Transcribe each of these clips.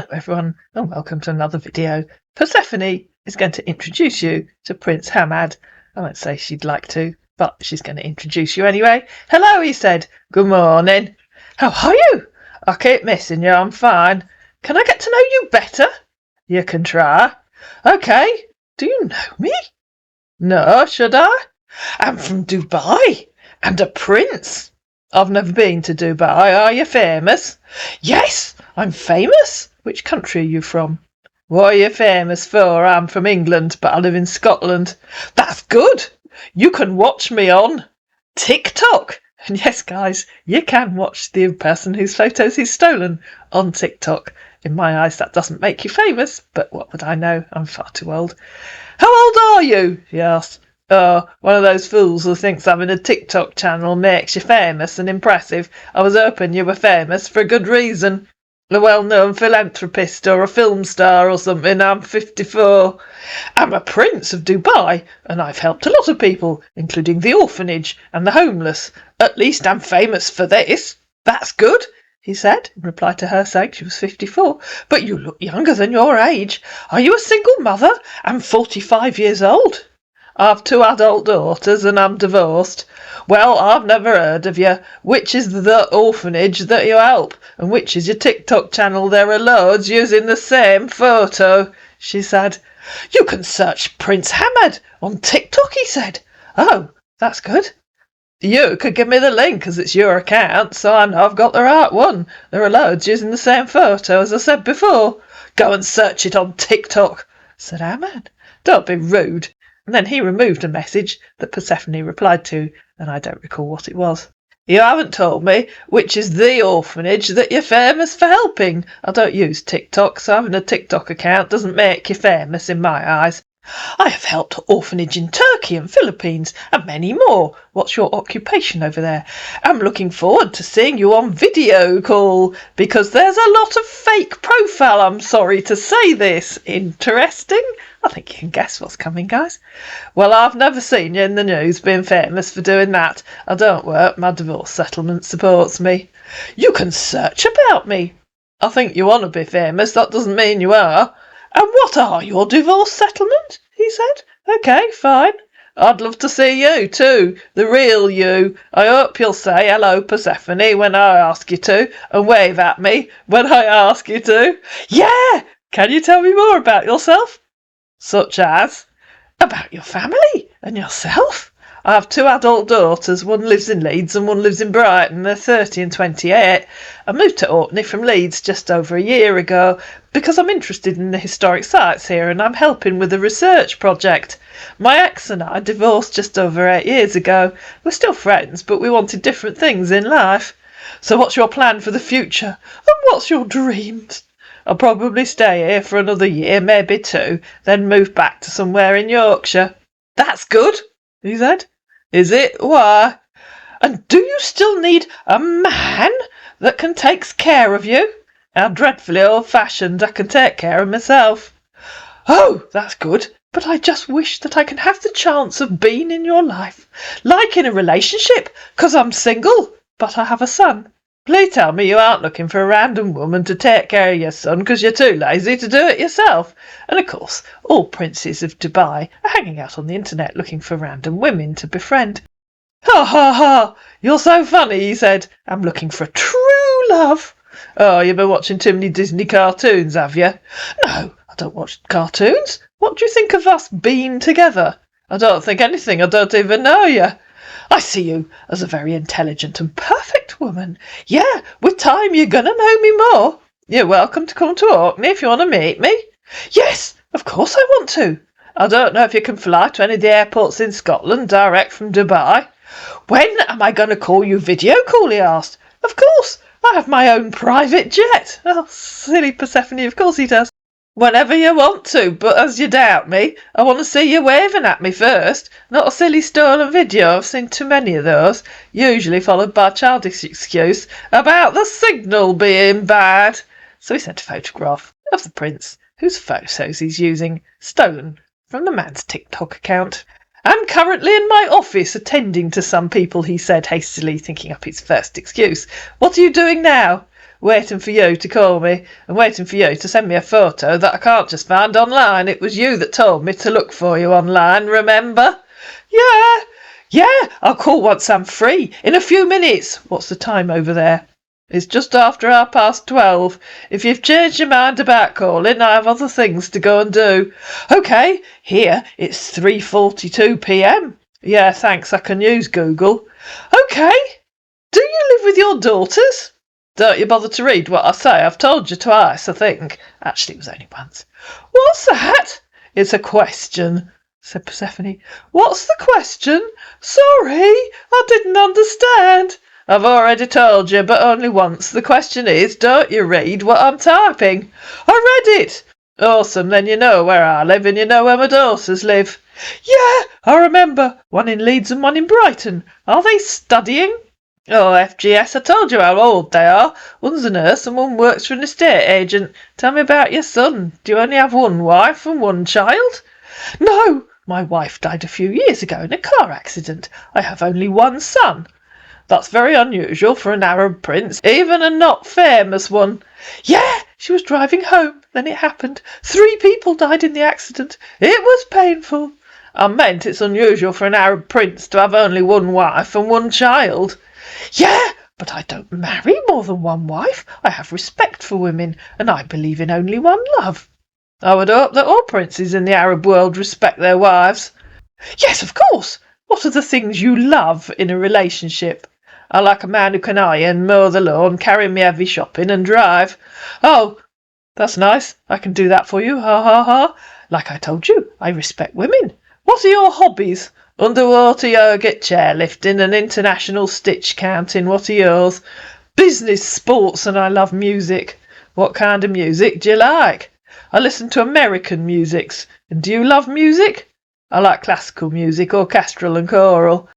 Hello everyone and welcome to another video. Persephone is going to introduce you to Prince Hamad. I won't say she'd like to, but she's going to introduce you anyway. Hello, he said. Good morning. How are you? I keep missing you, I'm fine. Can I get to know you better? You can try. Okay, do you know me? No, should I? I'm from Dubai and a prince. I've never been to Dubai. Are you famous? Yes, I'm famous. Which country are you from? What are you famous for? I'm from England, but I live in Scotland. That's good. You can watch me on TikTok. And yes, guys, you can watch the person whose photos he's stolen on TikTok. In my eyes, that doesn't make you famous, but what would I know? I'm far too old. How old are you? He asked. Oh, one of those fools who thinks having a TikTok channel makes you famous and impressive. I was hoping you were famous for a good reason. A well-known philanthropist or a film star or something. I'm 54. I'm a prince of Dubai, and I've helped a lot of people, including the orphanage and the homeless. At least I'm famous for this. That's good, he said, in reply to her saying she was 54. But you look younger than your age. Are you a single mother? I'm 45 years old. I've 2 adult daughters and I'm divorced. Well, I've never heard of you. Which is the orphanage that you help? And which is your TikTok channel? There are loads using the same photo, she said. You can search Prince Hamad on TikTok, he said. Oh, that's good. You could give me the link as it's your account, so I know I've got the right one. There are loads using the same photo, as I said before. Go and search it on TikTok, said Hamad. Don't be rude. And then he removed a message that Persephone replied to, and I don't recall what it was. You haven't told me which is the orphanage that you're famous for helping. I don't use TikTok, so having a TikTok account doesn't make you famous in my eyes. I have helped orphanage in Turkey and Philippines and many more. What's your occupation over there? I'm looking forward to seeing you on video call because there's a lot of fake profile. I'm sorry to say this. Interesting? I think you can guess what's coming, guys. Well, I've never seen you in the news being famous for doing that. I don't work. My divorce settlement supports me. You can search about me. I think you want to be famous. That doesn't mean you are. And what are your divorce settlement? He said. Okay, fine. I'd love to see you too, the real you. I hope you'll say hello, Persephone, when I ask you to, and wave at me when I ask you to. Yeah! Can you tell me more about yourself? Such as? About your family and yourself? I have 2 adult daughters. One lives in Leeds and one lives in Brighton. They're 30 and 28. I moved to Orkney from Leeds just over a year ago because I'm interested in the historic sites here and I'm helping with a research project. My ex and I divorced just over 8 years ago. We're still friends, but we wanted different things in life. So what's your plan for the future? And what's your dreams? I'll probably stay here for another year, maybe 2, then move back to somewhere in Yorkshire. That's good, he said. Is it? Why? And do you still need a man that can take care of you? How dreadfully old-fashioned. I can take care of myself. Oh, that's good. But I just wish that I can have the chance of being in your life, like in a relationship, 'cause I'm single, but I have a son. Please tell me you aren't looking for a random woman to take care of your son 'cause you're too lazy to do it yourself. And of course, all princes of Dubai are hanging out on the internet looking for random women to befriend. Ha ha ha! You're so funny, he said. I'm looking for a true love. Oh, you've been watching too many Disney cartoons, have you? No, I don't watch cartoons. What do you think of us being together? I don't think anything. I don't even know you. I see you as a very intelligent and perfect woman. Yeah, with time you're gonna know me more. You're welcome to come to Orkney if you want to meet me. Yes, of course I want to. I don't know if you can fly to any of the airports in Scotland direct from Dubai. When am I going to call you video call, he asked. Of course, I have my own private jet. Oh, silly Persephone, of course he does. Whenever you want to, but as you doubt me, I want to see you waving at me first. Not a silly stolen video, I've seen too many of those, usually followed by a childish excuse about the signal being bad. So he sent a photograph of the prince, whose photos he's using, stolen from the man's TikTok account. I'm currently in my office attending to some people, he said hastily, thinking up his first excuse. What are you doing now? waiting for you to call me and waiting for you to send me a photo that I can't just find online. It was you that told me to look for you online, remember? Yeah, I'll call once I'm free. In a few minutes. What's the time over there? It's just after 12:30. If you've changed your mind about calling, I have other things to go and do. OK, here it's 3:42 p.m. Yeah, thanks, I can use Google. OK, do you live with your daughters? Don't you bother to read what I say. I've told you twice, I think. Actually, it was only once. What's that? It's a question, said Persephone. What's the question? Sorry, I didn't understand. I've already told you, but only once. The question is, don't you read what I'm typing? I read it. Awesome, then you know where I live and you know where my daughters live. Yeah, I remember. One in Leeds and one in Brighton. Are they studying? Oh, FGS, I told you how old they are. One's a nurse and one works for an estate agent. Tell me about your son. Do you only have one wife and one child? No, my wife died a few years ago in a car accident. I have only one son. That's very unusual for an Arab prince, even a not famous one. Yeah, she was driving home, then it happened. 3 people died in the accident. It was painful. I meant it's unusual for an Arab prince to have only one wife and one child. Yeah, but I don't marry more than one wife. I have respect for women, and I believe in only one love. I would hope that all princes in the Arab world respect their wives. Yes, of course. What are the things you love in a relationship? I like a man who can iron, mow the lawn, carry me heavy shopping and drive. Oh, that's nice. I can do that for you. Ha ha ha. Like I told you, I respect women. What are your hobbies? Underwater yoga, chairlifting and international stitch counting. What are yours? Business, sports, and I love music. What kind of music do you like? I listen to American musics. And do you love music? I like classical music, orchestral and choral.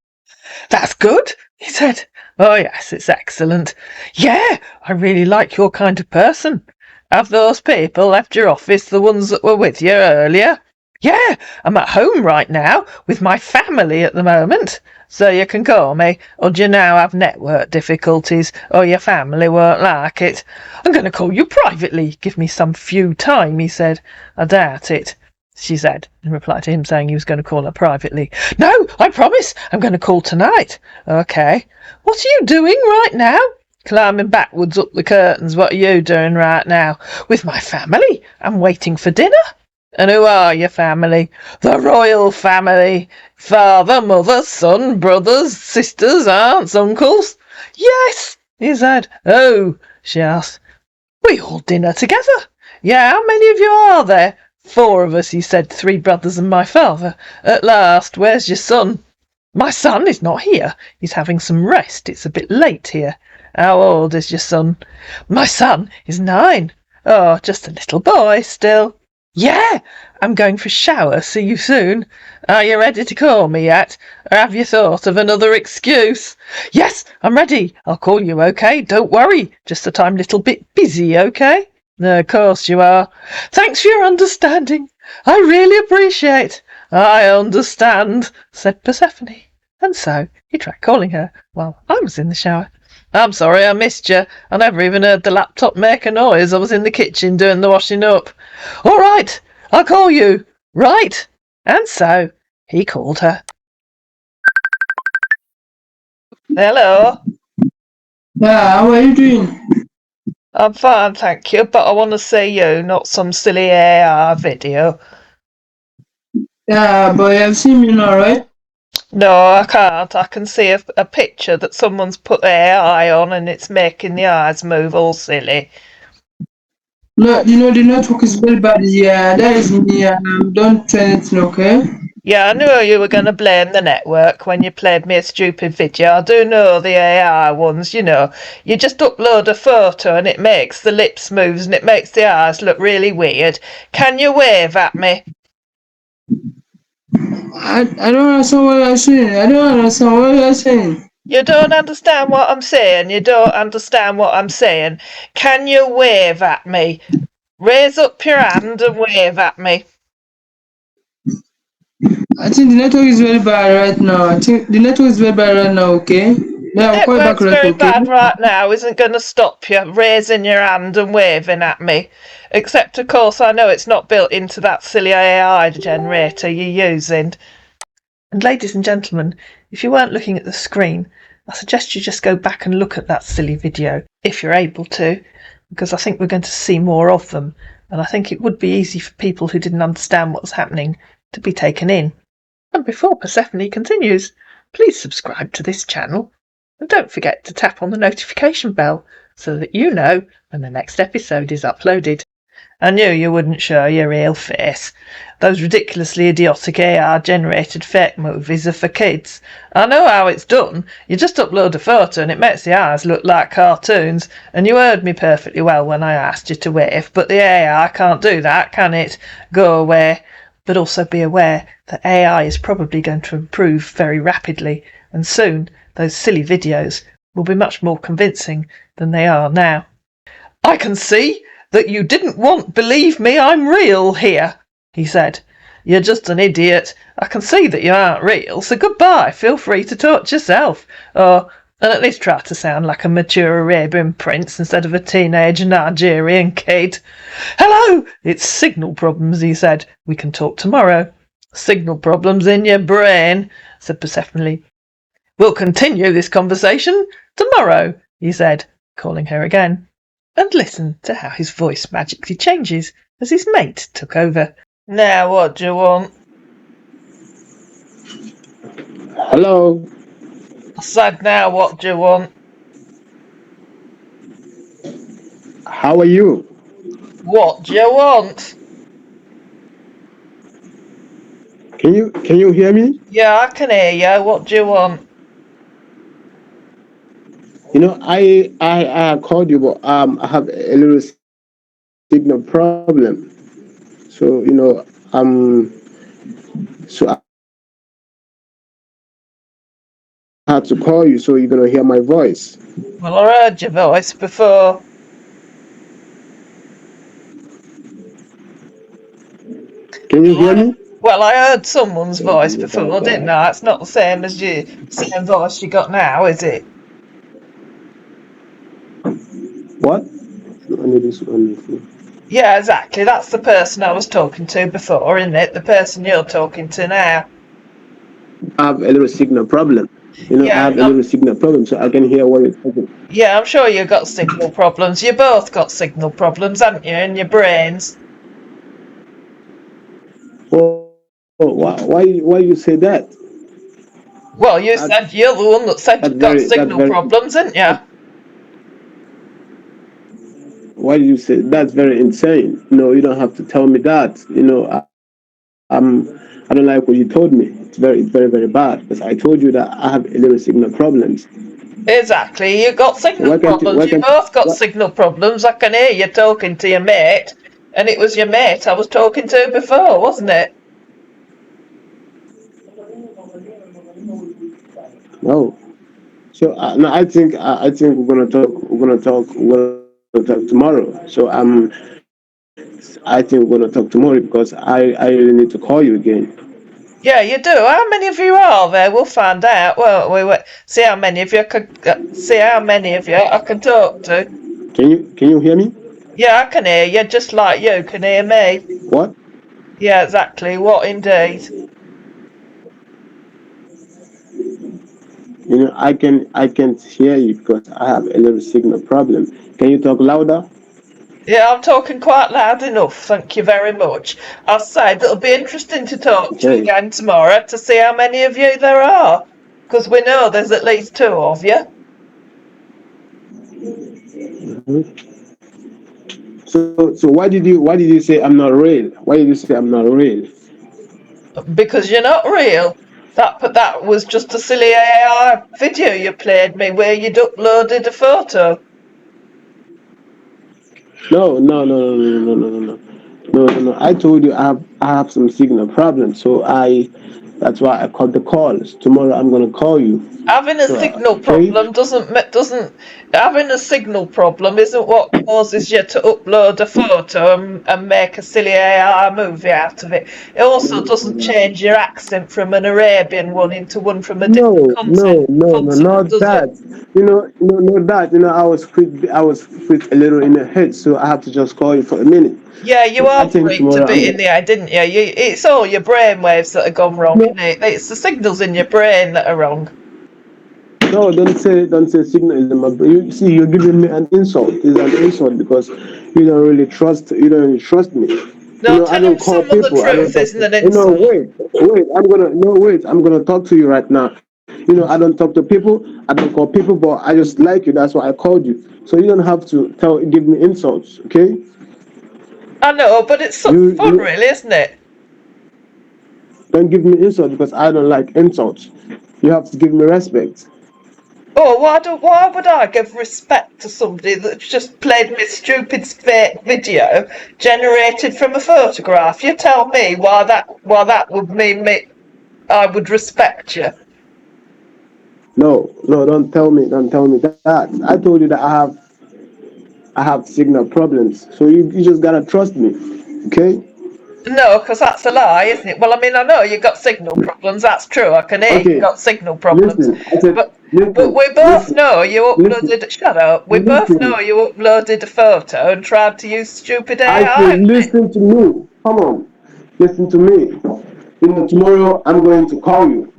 That's good, he said. Oh yes, it's excellent. Yeah, I really like your kind of person. Have those people left your office, the ones that were with you earlier? Yeah, I'm at home right now with my family at the moment. So you can call me, or do you now have network difficulties, or your family won't like it? I'm going to call you privately. Give me some few time, he said. I doubt it, she said, in reply to him saying he was going to call her privately. No, I promise. I'm going to call tonight. OK. What are you doing right now? Climbing backwards up the curtains. What are you doing right now? With my family. I'm waiting for dinner. And who are your family? The royal family. Father, mother, son, brothers, sisters, aunts, uncles. Yes, he said. Oh, she asked. We all dinner together. Yeah, how many of you are there? 4 of us, he said, 3 brothers and my father. At last, where's your son? My son is not here. He's having some rest. It's a bit late here. How old is your son? My son is 9. Oh, just a little boy still. Yeah, I'm going for a shower. See you soon. Are you ready to call me yet? Or have you thought of another excuse? Yes, I'm ready. I'll call you, OK? Don't worry. Just that I'm a little bit busy, OK? Of course you are. Thanks for your understanding. I really appreciate. I understand, said Persephone. And so he tried calling her while I was in the shower. I'm sorry I missed you. I never even heard the laptop make a noise. I was in the kitchen doing the washing up. All right, I'll call you. Right. And so he called her. Hello. Yeah, how are you doing? I'm fine, thank you, but I want to see you, not some silly AI video. Yeah, but you have seen me now, right? No, I can't. I can see a picture that someone's put AI on and it's making the eyes move all silly. No, the network is very bad. Yeah, that is me. Don't try anything, okay? Yeah, I knew you were going to blame the network when you played me a stupid video. I do know the AI ones, you know. You just upload a photo and it makes the lips moves and it makes the eyes look really weird. Can you wave at me? I don't understand what you're saying. I don't understand what you're saying. You don't understand what I'm saying. You don't understand what I'm saying. Can you wave at me? Raise up your hand and wave at me. I think the network is very bad right now. I think the network is very bad right now, okay? Yeah, I'll call you back Network's later, very okay? bad right now isn't going to stop you raising your hand and waving at me. Except, of course, I know it's not built into that silly AI generator you're using. And ladies and gentlemen, if you weren't looking at the screen, I suggest you just go back and look at that silly video, if you're able to, because I think we're going to see more of them, and I think it would be easy for people who didn't understand what was happening to be taken in. And before Persephone continues, please subscribe to this channel, and don't forget to tap on the notification bell so that you know when the next episode is uploaded. I knew you wouldn't show your real face. Those ridiculously idiotic AI-generated fake movies are for kids. I know how it's done. You just upload a photo and it makes the eyes look like cartoons, and you heard me perfectly well when I asked you to wave, but the AI can't do that, can it? Go away. But also be aware that AI is probably going to improve very rapidly, and soon those silly videos will be much more convincing than they are now. I can see that you didn't want believe me I'm real here, he said. You're just an idiot. I can see that you aren't real, so goodbye. Feel free to touch yourself. And at least try to sound like a mature Arabian prince instead of a teenage Nigerian kid. Hello! It's signal problems, he said. We can talk tomorrow. Signal problems in your brain, said Persephone. We'll continue this conversation tomorrow, he said, calling her again. And listen to how his voice magically changes as his mate took over. Now what do you want? Hello. I said, now what do you want? How are you? What do you want? Can you hear me? Yeah, I can hear you. What do you want? You know, I called you, but I have a little signal problem. So so I had to call you, so you're gonna hear my voice. Well, I heard your voice before. Can you hear me? Well, I heard someone's voice before, didn't I? It's not the same as you, same voice you got now, is it? What? Only this one. Yeah, exactly. That's the person I was talking to before, isn't it? The person you're talking to now. I have a little signal problem. I Yeah, have a little signal problem, so I can hear what you're talking. yeah, I'm sure you've got signal problems. You both got signal problems, haven't you, in your brains? Why you say that? Well, you said you're the one that said you've got signal problems, didn't you? Why do you say that's very insane? You don't have to tell me that. I don't like what you told me. It's very, very bad because I told you that I have a little signal problems. Exactly, you got signal problems. You both got signal problems. I can hear you talking to your mate, and it was your mate I was talking to before, wasn't it? No. So no, I think we're gonna talk tomorrow. So I think we're gonna talk tomorrow because I really need to call you again. Yeah, you do. How many of you are there? We'll find out, won't we? See how many of you see how many of you I can talk to. Can you hear me? Yeah, I can hear you, just like you can hear me. What? Yeah, exactly. What indeed? I can't hear you because I have a little signal problem. Can you talk louder? Yeah, I'm talking quite loud enough, thank you very much. I'll say it'll be interesting to talk to you again tomorrow to see how many of you there are. Because we know there's at least two of you. Mm-hmm. So why did you say I'm not real? Why did you say I'm not real? Because you're not real. That was just a silly AI video you played me where you'd uploaded a photo. No. I told you I have some signal problem. So That's why I called the calls. Tomorrow I'm gonna call you. Having a So, signal okay? problem doesn't having a signal problem isn't what causes you to upload a photo and make a silly AI movie out of it. It also doesn't change your accent from an Arabian one into one from a different continent, Not does it? that. Not that. I was quick a little in the head, so I have to just call you for a minute. Yeah, you So I are think freaked a tomorrow bit in the eye, didn't you? It's all your brain waves that have gone wrong, no, isn't it? It's the signals in your brain that are wrong. no, don't say signalism. You see, you're giving me an insult. It's an insult because you don't really trust me. No, I tell him don't call some of the people. I don't truth talk isn't to. an insult. Wait. I'm gonna talk to you right now. I don't talk to people. I don't call people, but I just like you. That's why I called you. So you don't have to give me insults, okay? I know, but it's fun, You really, isn't it? don't give me insults because I don't like insults. You have to give me respect. Oh, why would I give respect to somebody that's just played me stupid fake video generated from a photograph? You tell me why that would mean I would respect you. No, don't tell me that. I told you that I have signal problems. So you just gotta trust me, okay? No, because that's a lie, isn't it? Well, I mean, I know you've got signal problems. That's true. I can hear you've Okay, got signal problems. listen. I said, But listen, we both know you listen, uploaded. Shut up. We both know listen. you uploaded a photo and tried to use stupid I AI. said, listen to me. Come on, listen to me. Tomorrow I'm going to call you.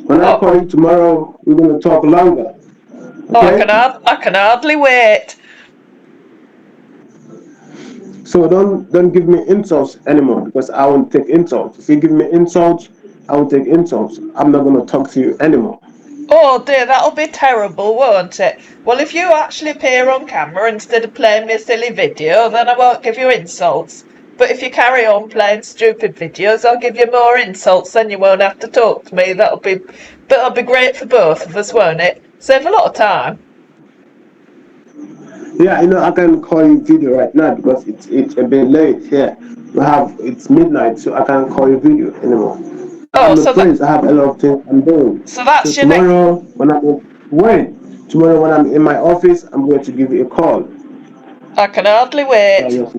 When I Oh, call you tomorrow, we're gonna talk longer. Okay? I can hardly wait. So don't give me insults anymore because I won't take insults. If you give me insults, I will take insults. I'm not gonna talk to you anymore. Oh dear, that'll be terrible, won't it? Well, if you actually appear on camera instead of playing me a silly video, then I won't give you insults. But if you carry on playing stupid videos, I'll give you more insults, then you won't have to talk to me. That'll be great for both of us, won't it? Save a lot of time. Yeah, I can call you video right now because it's a bit late here. It's midnight, so I can't call you video anymore. Oh, I'm a prince. I have a lot of things I'm doing. so So that's your next. tomorrow when I'm in my office, I'm going to give you a call. I can hardly So wait.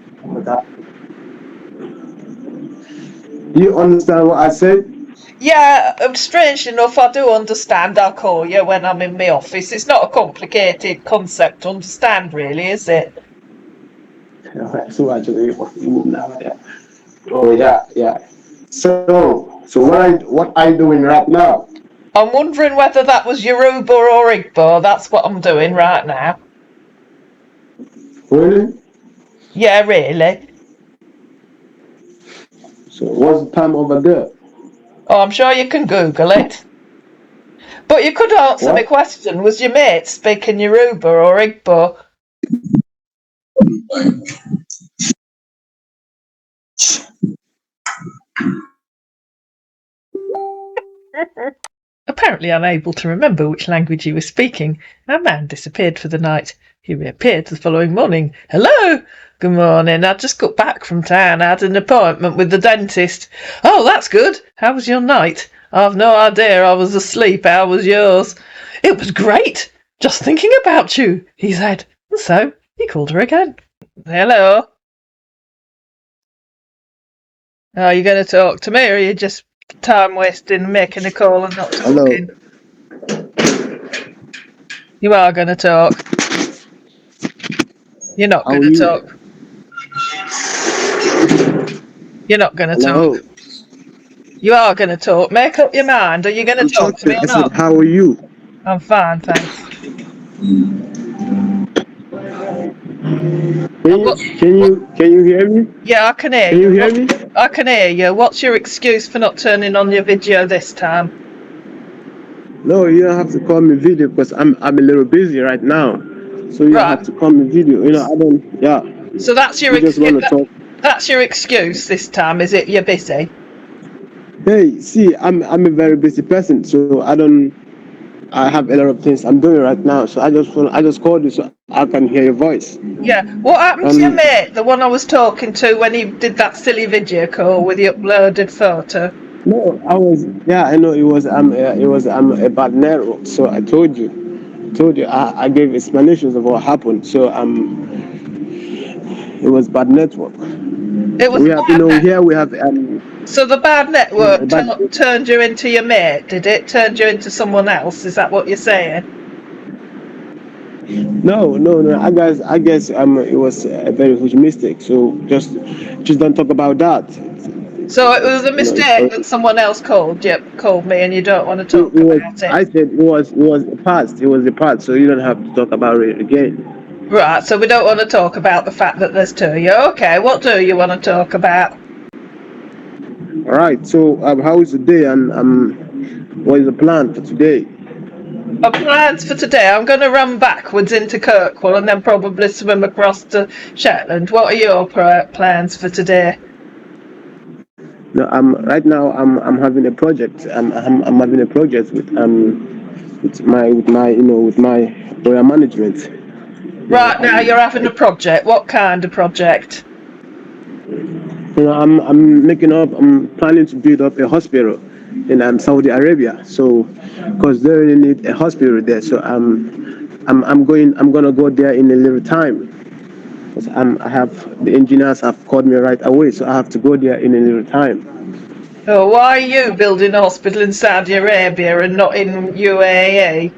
you understand what I said? Yeah, strange enough, I do understand. I'll call you when I'm in my office. It's not a complicated concept to understand, really, is it? So actually, oh yeah. So what are you doing right now? I'm wondering whether that was Yoruba or Igbo. That's what I'm doing right now. Really? Yeah, really. So what's the time over there? Oh, I'm sure you can Google it. But you could answer my What? question. Was your mate speaking Yoruba or Igbo? Apparently unable to remember which language he was speaking, our man disappeared for the night. He reappeared the following morning. Hello! Good morning. I just got back from town. I had an appointment with the dentist. Oh, that's good. How was your night? I've no idea. I was asleep. How was yours? It was great. Just thinking about you, he said. And so he called her again. Hello. Are you going to talk to me, or are you just time wasting making a call and not talking? You are going to talk. You're not How going are to you? talk. You're not going to talk. Hello. You are going to talk. Make up your mind. Are you going to I'm talk to me talking. I or said, not? how are you? I'm fine, thanks. What? Can you hear me? Yeah, I can hear Can you you. hear me? I can hear you. What's your excuse for not turning on your video this time? No, you don't have to call me video because I'm a little busy right now. So you don't Right. have to call me video. I don't. Yeah. So that's your You just want excuse. to talk. That's your excuse this time, is it? You're busy. Hey, see, I'm a very busy person, so I don't. I have a lot of things I'm doing right now, so I just called you so I can hear your voice. Yeah. What happened to your And mate, the one I was talking to when he did that silly video call with the uploaded photo? No, I was. Yeah, I know it was a bad network. So I told you. I gave explanations of what happened. So it was bad network. It was We a have, bad net. here we have So the bad a network bad. turned you into your mate, did it? Turned you into someone else? Is that what you're saying? No, no, no. I guess it was a very huge mistake. So just don't talk about that. So it was a It's mistake that someone else called me, and you don't want to it talk was. about it. I said it was the past. It was the past. So you don't have to talk about it again. Right, so we don't want to talk about the fact that there's two of you. Okay, what do you want to talk about? All right. So how is the day and what is the plan for today? Our plans for today, I'm going to run backwards into Kirkwall and then probably swim across to Shetland. What are your plans for today? No, right now I'm having a project. I'm having a project with my with my area management. Right now, you're having a project. What kind of project? I'm planning to build up a hospital in Saudi Arabia. So, because they really need a hospital there. So I'm gonna go there in a little time. 'Cause I have the engineers have called me right away, so I have to go there in a little time. Oh, why are you building a hospital in Saudi Arabia and not in UAE?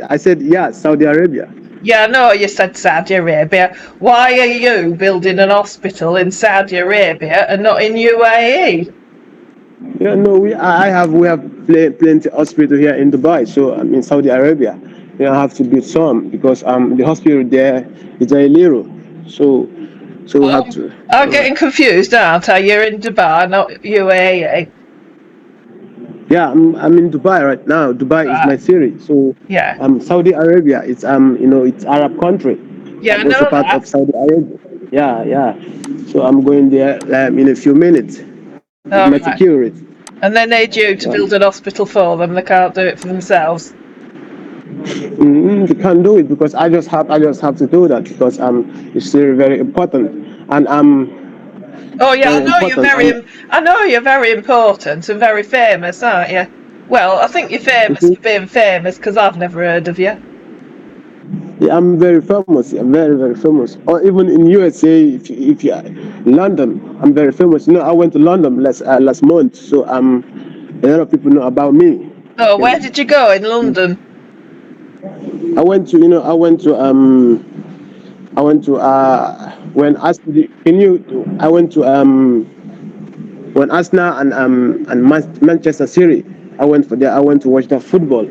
I said yeah, Saudi Arabia. Yeah, I know you said Saudi Arabia. Why are you building an hospital in Saudi Arabia and not in UAE? Yeah, no, we have plenty hospital here in Dubai. So I'm in Saudi Arabia. I have to build some because the hospital there is very little. So we have to. I'm getting confused, aren't I? You're in Dubai, not UAE. Yeah, I'm in Dubai right now. Dubai is Right. my city. So Yeah. Saudi Arabia, it's Arab country. Yeah, I I'm also know part that. of Saudi Arabia. Yeah, yeah. So I'm going there in a few minutes with All my right. security. And they need you to Yeah. build an hospital for them. They can't do it for themselves. They can't do it because I just have to do that because it's still very important and Oh yeah, very important and I know you're very important and very famous, aren't you? Well, I think you're famous mhm. for being famous because I've never heard of you. Yeah, I'm very famous. I'm very famous. Or even in USA, if you London, I'm very famous. I went to London last month, so a lot of people know about me. Oh, Okay. where did you go in London? I went to when Arsenal can you I went to when Arsenal and Manchester City. I went for there. I went to watch the football,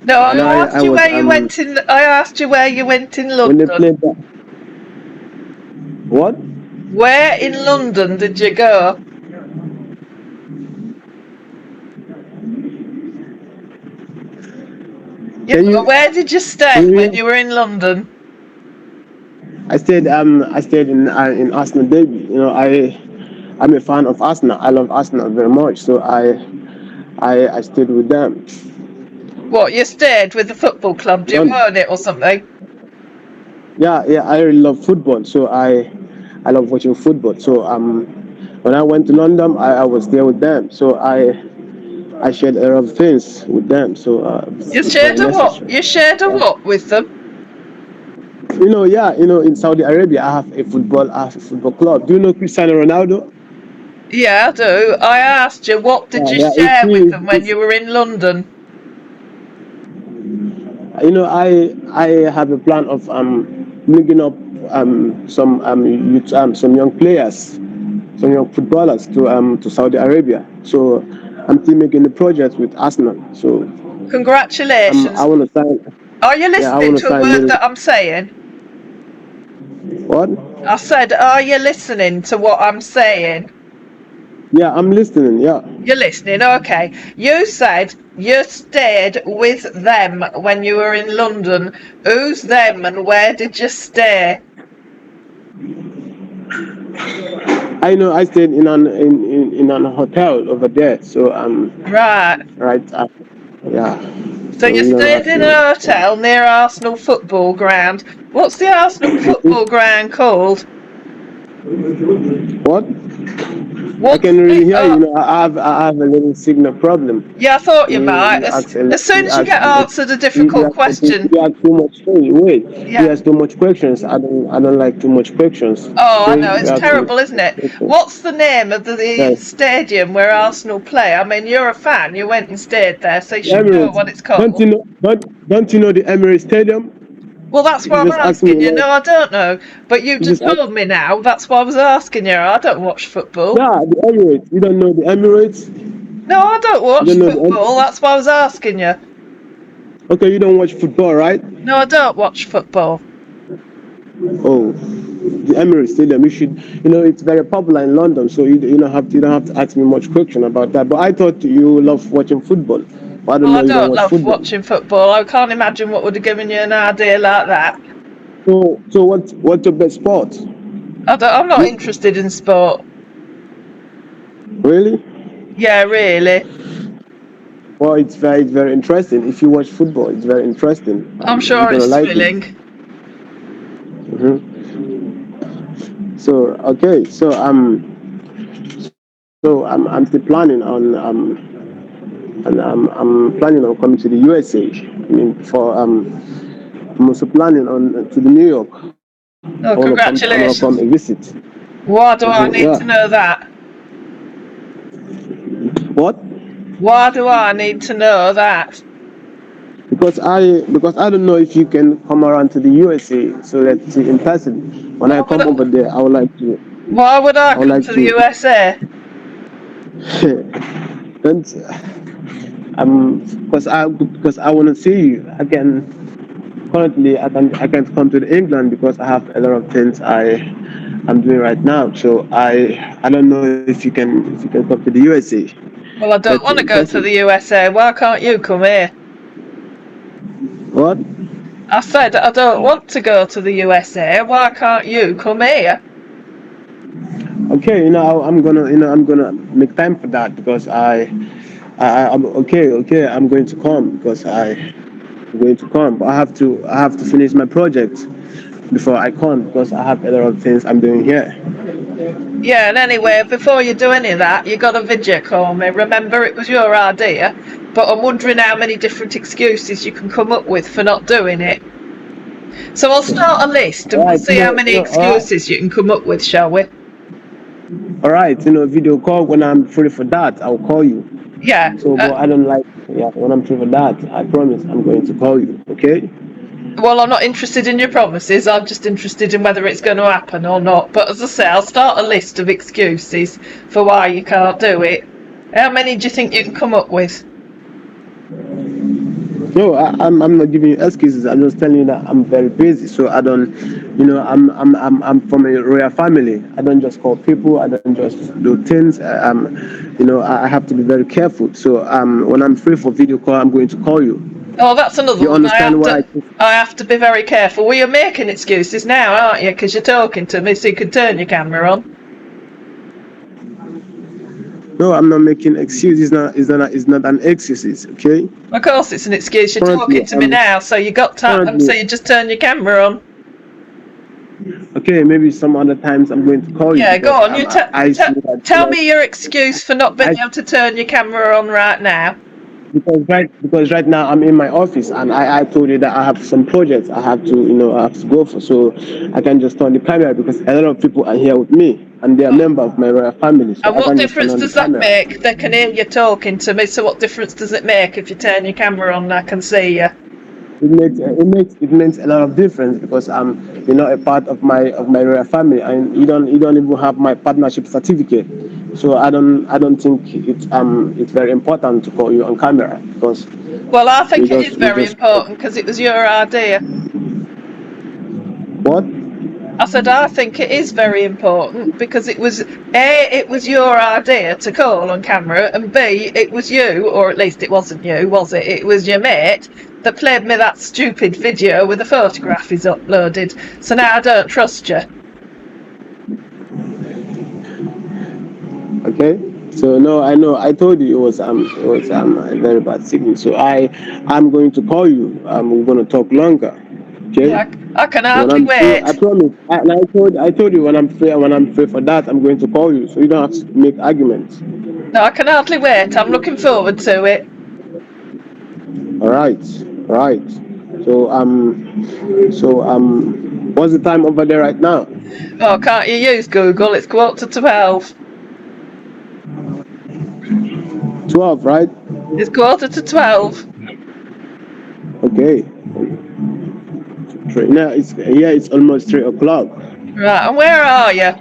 No, I and I asked you was where you went in. I asked you where you went in when they London. played that. What? Where in London did you go? Yeah, Can you? where did you stay Can you when hear? you were in London? I stayed in Arsenal Derby. I'm a fan of Arsenal. I love Arsenal very much. So I stayed with them. What, you stayed with the football club? Do you London. own it or something? Yeah, yeah. I really love football. So I love watching football. So when I went to London, I was there with them. So I shared a lot of things with them. So You it's very shared a what? necessary. You shared a what with them? Yeah. In Saudi Arabia, I have a football club. Do you know Cristiano Ronaldo? Yeah, I do. I asked you, what did Yeah, you yeah. It's share with he. them when you were in London? I have a plan of bringing up some young players, some young footballers to Saudi Arabia. So I'm still making the project with Arsenal. So I Congratulations. want to sign. Are you Yeah, I listening want to to a sign word little. that I'm saying? What? I said, are you listening to what I'm saying? Yeah, I'm listening. Yeah. You're listening, okay. You said you stayed with them when you were in London. Who's them and where did you stay? I know. I stayed in an hotel over there. So Right. right. Yeah. So So you you don't stayed have in to. a hotel near Arsenal football ground. What's the Arsenal football ground called? What? I Once can really it, hear you. You know, I have a little signal problem. yeah, I thought you might. You ask a As soon you as you ask get answered a you difficult ask question, you ask too much. Hey, wait, you yeah. ask too much questions. I don't like too much questions. Oh, I Okay, know, you it's ask too terrible, isn't much it? questions. What's the name of the Right. stadium where Arsenal play? I mean, you're a fan, you went and stayed there, so you The should know Emirates. what it's called. Don't you know the Emirates Stadium? Well, that's You what I'm just asked me. asking you. No, I don't know. But you You just just asked. told me now. That's why I was asking you. I don't watch football. Yeah, the Emirates. You don't know the Emirates. No, I don't You watch don't know the football. Emirates. That's why I was asking you. Okay, you don't watch football, right? No, I don't watch football. Oh, the Emirates Stadium. You should. You know, it's very popular in London, so you don't have to ask me much question about that. But I thought you love watching football. But I don't Well, I know you don't don't watch love football. watching football. I can't imagine what would have given you an idea like that. So what's your best sport? I'm not You, interested in sport. really? Yeah, really. Well, it's very interesting. If you watch football, it's very interesting. I'm You're sure gonna it's like it. thrilling. Hmm. So okay, so I'm still planning on and I'm planning on coming to the USA. I mean, for I'm also planning on to the New York. Oh, I wanna come and congratulations. visit. Why do I need Yeah. to know that? What? Why do I need to know that? Because I don't know if you can come around to the USA so that in person. When I Why would come over there, why would I I would come like to the to USA? don't because I want to see you. I can currently I can't come to England because I have a lot of things I'm doing right now. So I don't know if you can come to the USA. Well, I don't That's want to in go to person. the USA. Why can't you come here? What? I said I don't want to go to the USA. Why can't you come here? Okay, I'm gonna make time for that because I'm okay. I'm going to come because I'm going to come, but I have to finish my project before I come because I have a lot of things I'm doing here. Yeah, and anyway, before you do any of that, you got a video call me. Remember, it was your idea, but I'm wondering how many different excuses you can come up with for not doing it. So I'll start a list and All we'll right, see how many all excuses you can come up with, shall we? right, video call when I'm free for that. I'll call you. Yeah. So, but I don't like yeah when I'm free for that. I promise I'm going to call you. Okay. Well, I'm not interested in your promises. I'm just interested in whether it's going to happen or not. But as I say, I'll start a list of excuses for why you can't do it. How many do you think you can come up with? No, I'm not giving you excuses. I'm just telling you that I'm very busy. So I don't, I'm from a royal family. I don't just call people. I don't just do things. I have to be very careful. So when I'm free for video call, I'm going to call you. Oh, that's another You one. understand what I? I have to be very careful. Well, you're making excuses now, aren't you? Because you're talking to me, so you could turn your camera on. No, I'm not making excuses. It's not an excuse. Okay. Of course, it's an excuse. You're Currently, talking to me now, so you got time. currently So you just turn your camera on. okay. Maybe some other times I'm going to call you Yeah, go because on. I see that Tell me your excuse for not being I able to turn your camera on right now. because right now I'm in my office and I told you that I have some projects I have to go for, so I can just turn the camera because a lot of people are here with me and they are members of my royal family, so And I what can just turn difference on the does that camera. make? They can hear you talking to me, so what difference does it make if you turn your camera on and I can see you? It makes a lot of difference because I'm a part of my royal family and you don't even have my partnership certificate, so I don't think it's very important to call you on camera because Well, I think it is we very just important because it was your idea. what. I said I think it is very important because it was your idea to call on camera, and B, it was you, or at least it wasn't you, was it? It was your mate that played me that stupid video with the photograph he's uploaded. So now I don't trust you. Okay. So no, I know. I told you it was a very bad signal. So I'm going to call you. We're going to talk longer. Okay. Yeah, I can When hardly I'm free, wait. I promise. I told you when I'm free. When I'm free for that, I'm going to call you, so you don't have to make arguments. No, I can hardly wait. I'm looking forward to it. All right. All right. What's the time over there right now? Oh, can't you use Google? It's 11:45. 12, right? It's 11:45. Okay. Now it's almost 3 o'clock. Right, and where are you?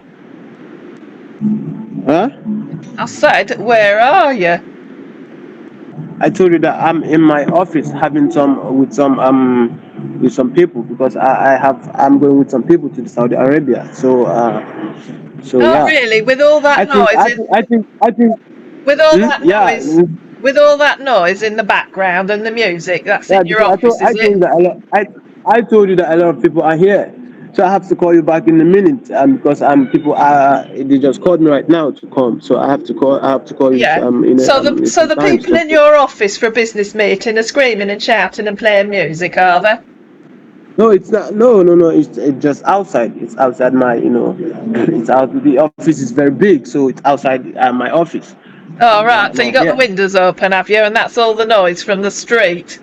Huh? I said, where are you? I told you that I'm in my office having with some people because I'm going with some people to Saudi Arabia. So Oh, yeah. really? With all that I think noise I in, think I think I think with all that yeah. with all that noise in the background and the music, that's Yeah, in your because office, I is it? told that I told you that a lot of people are here, so I have to call you back in a minute. Because people are they just called me right now to come, so I have to call you Yeah. in So some the time. people So in your office for a business meeting are screaming and shouting and playing music, are they? no, it's not. No. It's just outside. It's outside my it's out. The office is very big, so it's outside my office. Oh, right. So you Not got the here. windows open, have you? And that's all the noise from the street.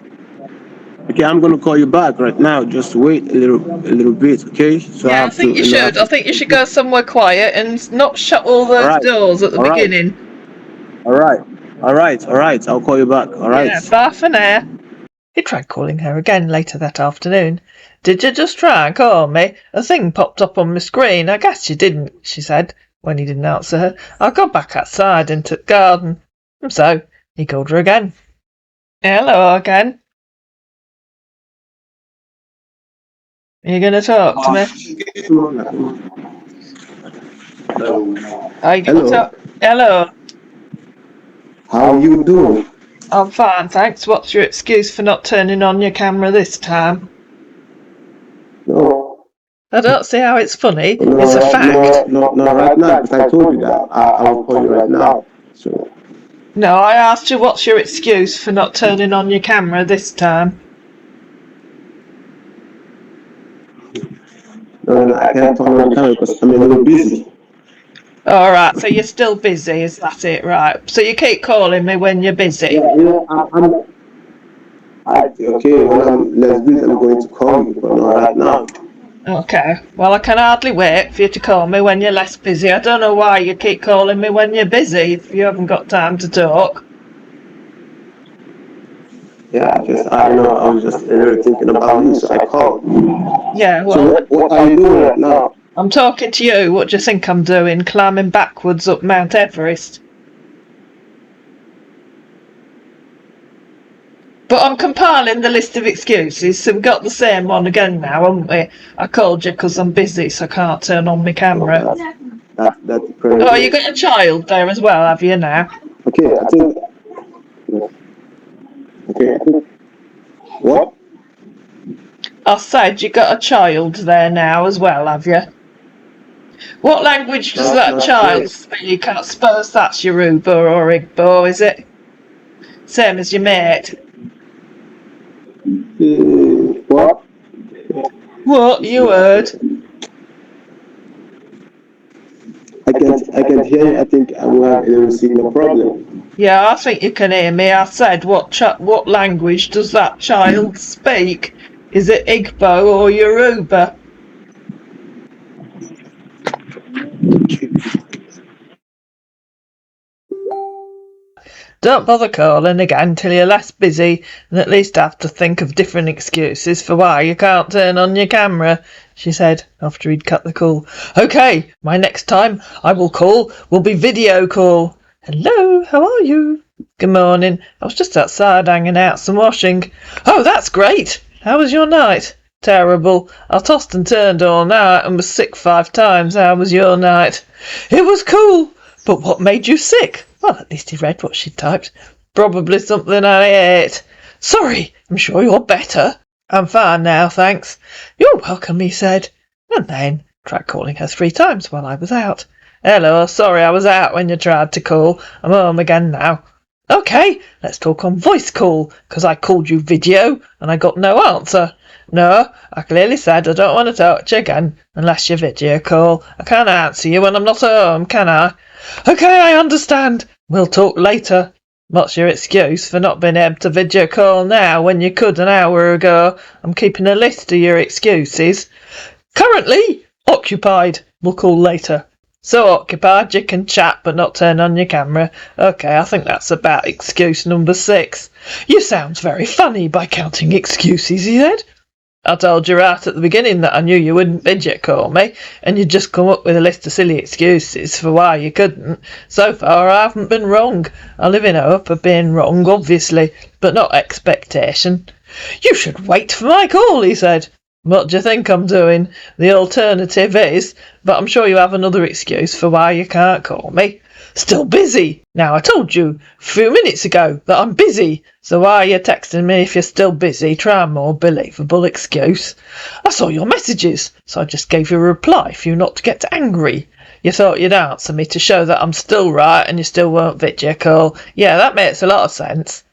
Okay, I'm gonna call you back right now. Just wait a little bit, okay? So I Yeah, I have to think you I have should. I to. think you should go somewhere quiet and not shut all All those right, doors at the all right, beginning. all right, all right. I'll call you back. All right. Yeah, bye for now. He tried calling her again later that afternoon. Did you just try and call me? A thing popped up on my screen. I guess you didn't, she said, when he didn't answer her. I got back outside into the garden. And so, he called her again. Hello again. Are you going to talk to me? Are you going to Hello. talk? Hello. How you doing? I'm fine, thanks. What's your excuse for not turning on your camera this time? No, I don't see how it's funny. It's a no, fact. no. Right now, because I told you that I will call you right now. So No, I asked you what's your excuse for not turning on your camera this time. no, I can't turn on the camera because I'm a little busy. All right, so you're still busy, is that it? Right. So you keep calling me when you're busy. Yeah, okay. When I'm less busy, I'm going to call you, but not right now. Okay. Well, I can hardly wait for you to call me when you're less busy. I don't know why you keep calling me when you're busy if you haven't got time to talk. Yeah, I know. I was just a little thinking about you, so I called. Yeah, So well, what are you doing right now? I'm talking to you. What do you think I'm doing? Climbing backwards up Mount Everest? But I'm compiling the list of excuses, so we've got the same one again now, haven't we? I called you because I'm busy, so I can't turn on my camera. That's crazy. Oh, you got a child there as well, have you now? Okay, I think. Okay, I think. What? I said you got a child there now as well, have you? What language does that child speak? I suppose that's Yoruba or Igbo, is it? Same as your mate. What? What? You heard? I can't hear you. I think I will have a little signal problem. Yeah, I think you can hear me. I said, what language does that child speak? Is it Igbo or Yoruba? Don't bother calling again till you're less busy and at least have to think of different excuses for why you can't turn on your camera, she said after he'd cut the call. Okay, my next time I will call will be video call. Hello, how are you? Good morning. I was just outside hanging out some washing. Oh, that's great. How was your night? Terrible. I tossed and turned all night and was sick 5 times. How was your night? It was cool. But what made you sick? Well, at least he read what she'd typed. Probably something I ate. Sorry, I'm sure you're better. I'm fine now, thanks. You're welcome, he said, and then tried calling her 3 times while I was out. Hello, sorry I was out when you tried to call. I'm home again now. Okay, let's talk on voice call, 'cause I called you video and I got no answer. No, I clearly said I don't want to talk to you again unless you video call. I can't answer you when I'm not at home, can I? Okay, I understand. We'll talk later. What's your excuse for not being able to video call now when you could an hour ago? I'm keeping a list of your excuses. Currently occupied. We'll call later. So occupied you can chat but not turn on your camera. Okay, I think that's about excuse number 6. You sound very funny by counting excuses, he said. I told you right at the beginning that I knew you wouldn't video call me, and you'd just come up with a list of silly excuses for why you couldn't. So far I haven't been wrong. I live in hope of being wrong, obviously, but not expectation. You should wait for my call, he said. What do you think I'm doing? The alternative is, but I'm sure you have another excuse for why you can't call me. Still busy. Now, I told you a few minutes ago that I'm busy, so why are you texting me if you're still busy? Try a more believable excuse. I saw your messages, so I just gave you a reply for you not to get angry. You thought you'd answer me to show that I'm still right and you still won't video call. Yeah, that makes a lot of sense.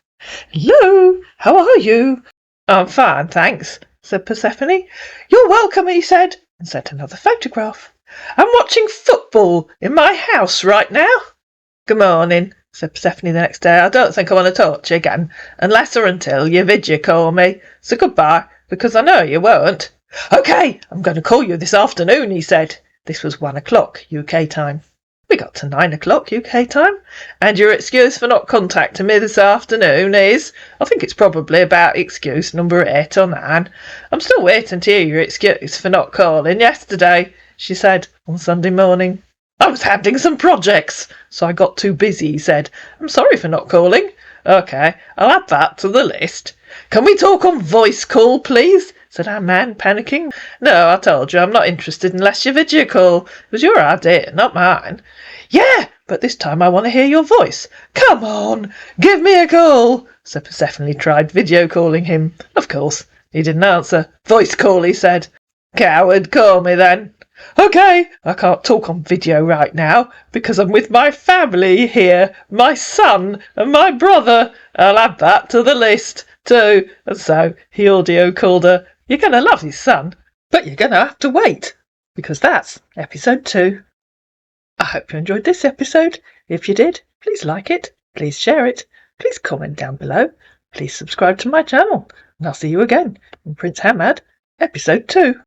Hello, how are you? I'm fine, thanks, said Persephone. You're welcome, he said, and sent another photograph. I'm watching football in my house right now. Good morning, said Persephone the next day. I don't think I want to talk to you again, unless or until you video call me. So goodbye, because I know you won't. Okay, I'm going to call you this afternoon, he said. This was 1 o'clock UK time. We got to 9 o'clock UK time, and your excuse for not contacting me this afternoon is, I think it's probably about excuse number 8 or 9. I'm still waiting to hear your excuse for not calling yesterday, she said on Sunday morning. I was handling some projects, so I got too busy, he said. I'm sorry for not calling. Okay, I'll add that to the list. Can we talk on voice call, please? Said our man, panicking. No, I told you I'm not interested unless you video call. It was your idea, not mine. Yeah, but this time I want to hear your voice. Come on, give me a call. So Persephone tried video calling him. Of course, he didn't answer. Voice call, he said. Coward, call me then. Okay, I can't talk on video right now because I'm with my family here, my son and my brother. I'll add that to the list too. And so he audio called her. You're going to love his son, but you're going to have to wait because that's episode 2. I hope you enjoyed this episode. If you did, please like it, please share it, please comment down below, please subscribe to my channel, and I'll see you again in Prince Hamad, episode 2.